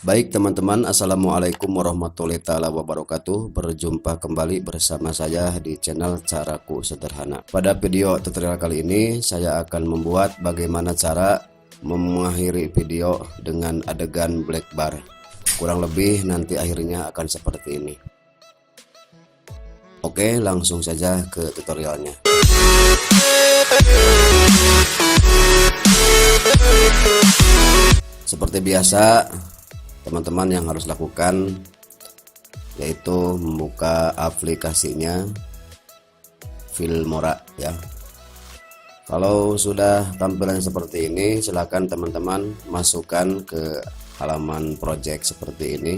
Baik teman-teman, Assalamualaikum warahmatullahi taala wabarakatuh. Berjumpa kembali bersama saya di channel Caraku Sederhana. Pada video tutorial kali ini saya akan membuat bagaimana cara mengakhiri video dengan adegan black bar. Kurang lebih nanti akhirnya akan seperti ini. Oke, langsung saja ke tutorialnya. Seperti biasa, teman-teman yang harus lakukan yaitu membuka aplikasinya Filmora ya. Kalau sudah tampilan seperti ini, silakan teman-teman masukkan ke halaman project seperti ini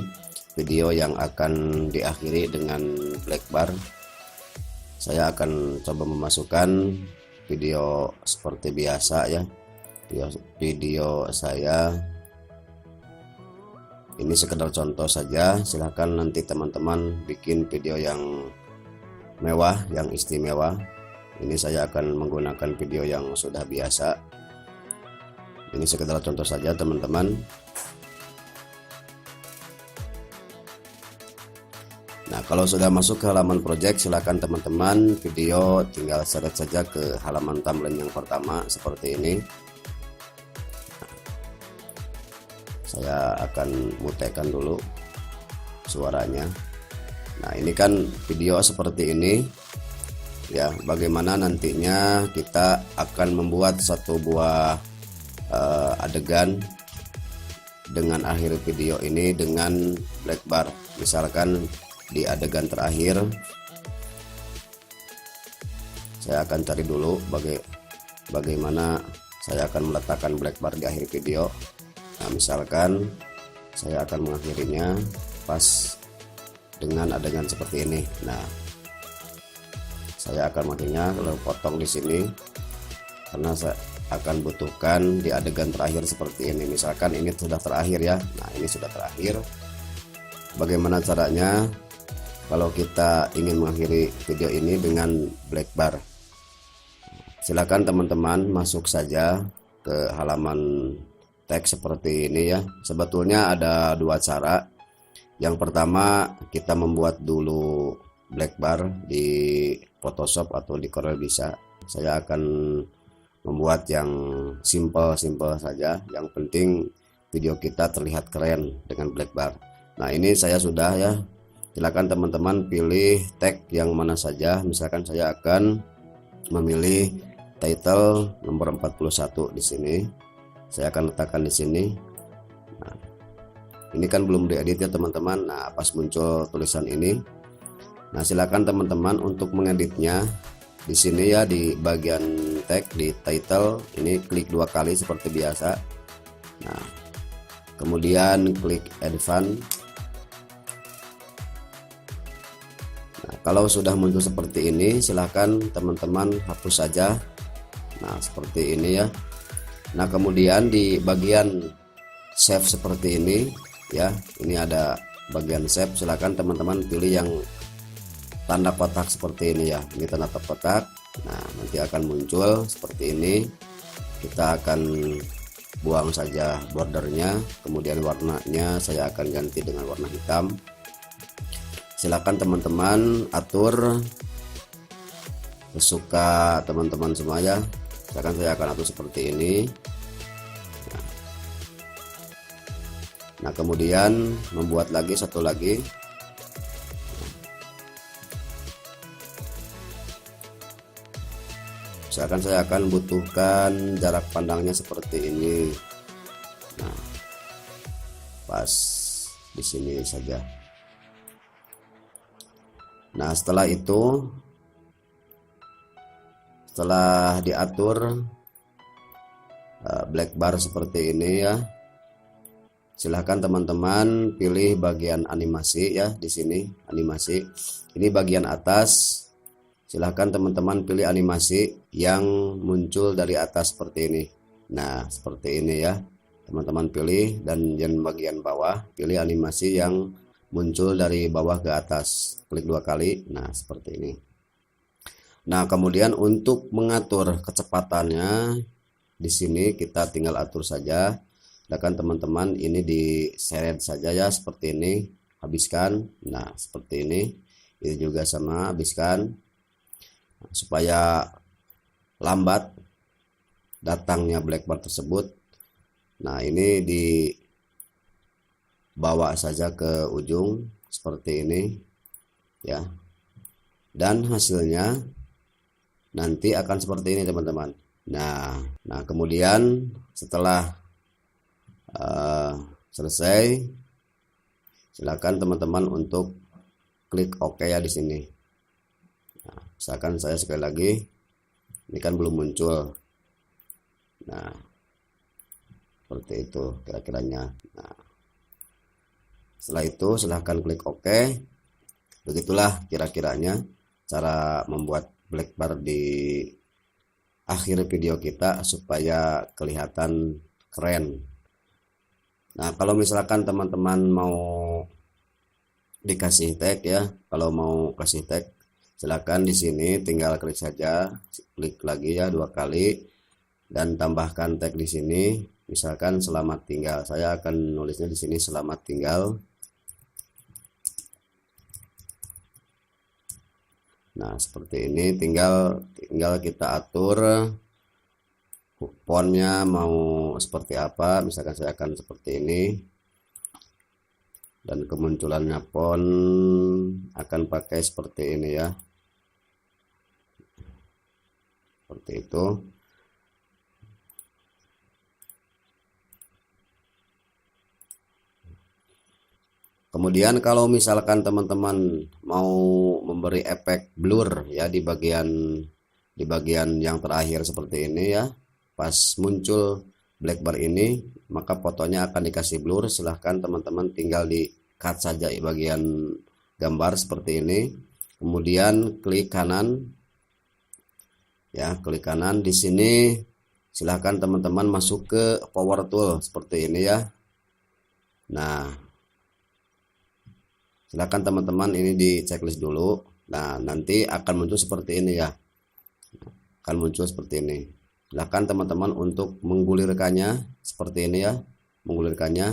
video yang akan diakhiri dengan black bar. Saya akan coba memasukkan video seperti biasa ya, video saya. Ini sekedar contoh saja, silahkan nanti teman-teman bikin video yang mewah, yang istimewa. Ini saya akan menggunakan video yang sudah biasa. Ini sekedar contoh saja teman-teman. Nah, kalau sudah masuk ke halaman project, silahkan teman-teman video tinggal seret saja ke halaman thumbnail yang pertama seperti ini. Saya akan mutekan dulu suaranya. Nah, ini kan video seperti ini ya. Bagaimana nantinya kita akan membuat satu buah adegan dengan akhir video ini dengan black bar. Misalkan di adegan terakhir, saya akan cari dulu bagaimana saya akan meletakkan black bar di akhir video. Nah, misalkan saya akan mengakhirinya pas dengan adegan seperti ini. Nah, saya akan mengakhirinya lalu potong di sini karena saya akan butuhkan di adegan terakhir seperti ini. Misalkan ini sudah terakhir ya. Nah, ini sudah terakhir. Bagaimana caranya kalau kita ingin mengakhiri video ini dengan black bar? Silakan teman-teman masuk saja ke halaman teks seperti ini ya. Sebetulnya ada dua cara. Yang pertama, kita membuat dulu black bar di Photoshop atau di Corel bisa. Saya akan membuat yang simple saja. Yang penting video kita terlihat keren dengan black bar. Nah, ini saya sudah ya. Silakan teman-teman pilih tag yang mana saja. Misalkan saya akan memilih title nomor 41 di sini. Saya akan letakkan di sini. Nah, ini kan belum diedit ya teman-teman. Nah, pas muncul tulisan ini, nah silakan teman-teman untuk mengeditnya di sini ya, di bagian tag di title ini klik dua kali seperti biasa. Nah, kemudian klik advance. Nah, kalau sudah muncul seperti ini, silahkan teman-teman hapus saja. Nah, seperti ini ya. Nah, kemudian di bagian save seperti ini ya, ini ada bagian save. Silakan teman-teman pilih yang tanda kotak seperti ini ya. Ini tanda kotak. Nah, nanti akan muncul seperti ini. Kita akan buang saja bordernya, kemudian warnanya saya akan ganti dengan warna hitam. Silakan teman-teman atur sesuka teman-teman semua ya. Misalkan saya akan atur seperti ini. Nah, kemudian membuat lagi satu lagi. Misalkan saya akan butuhkan jarak pandangnya seperti ini. Nah, pas di sini saja. Nah, setelah itu, setelah diatur black bar seperti ini ya, silahkan teman-teman pilih bagian animasi ya. Di sini animasi, ini bagian atas. Silahkan teman-teman pilih animasi yang muncul dari atas seperti ini. Nah, seperti ini ya teman-teman pilih, dan yang bagian bawah pilih animasi yang muncul dari bawah ke atas, klik dua kali. Nah, seperti ini. Nah, kemudian untuk mengatur kecepatannya di sini kita tinggal atur saja. silakan teman-teman ini diseret saja ya, seperti ini, habiskan. Nah seperti ini juga sama, habiskan, supaya lambat datangnya black bar tersebut. Nah ini dibawa saja ke ujung seperti ini ya, dan hasilnya nanti akan seperti ini teman-teman. Nah kemudian setelah selesai, silakan teman-teman untuk klik OK ya di sini. Nah, misalkan saya sekali lagi, ini kan belum muncul. Nah seperti itu kira-kiranya. Nah setelah itu silahkan klik OK. Begitulah kira-kiranya cara membuat black bar di akhir video kita supaya kelihatan keren. Nah kalau misalkan teman-teman mau dikasih tag ya, kalau mau kasih tag silakan di sini tinggal klik saja, klik lagi ya 2 kali dan tambahkan tag di sini. Misalkan selamat tinggal, saya akan nulisnya di sini selamat tinggal. Nah seperti ini, tinggal kita atur fontnya mau seperti apa. Misalkan saya akan seperti ini, dan kemunculannya font akan pakai seperti ini ya, seperti itu. Kemudian kalau misalkan teman-teman mau memberi efek blur ya di bagian yang terakhir seperti ini ya, pas muncul black bar ini maka fotonya akan dikasih blur. Silahkan teman-teman tinggal di cut saja bagian gambar seperti ini, kemudian klik kanan ya, klik kanan di sini. Silahkan teman-teman masuk ke power tool seperti ini ya. Nah silakan teman-teman ini di checklist dulu. Nah nanti akan muncul seperti ini ya, akan muncul seperti ini. Silakan teman-teman untuk menggulirkannya seperti ini ya, menggulirkannya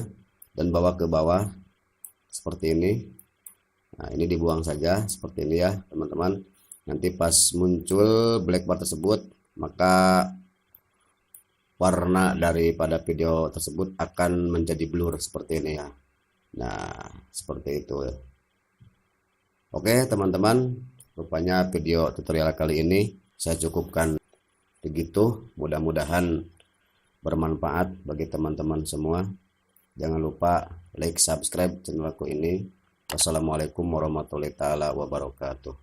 dan bawa ke bawah seperti ini. Nah ini dibuang saja seperti ini ya teman-teman. Nanti pas muncul black bar tersebut maka warna daripada video tersebut akan menjadi blur seperti ini ya. Nah seperti itu ya. Oke teman-teman, rupanya video tutorial kali ini saya cukupkan begitu. Mudah-mudahan bermanfaat bagi teman-teman semua. Jangan lupa like, subscribe channel aku ini. Wassalamualaikum warahmatullahi wabarakatuh.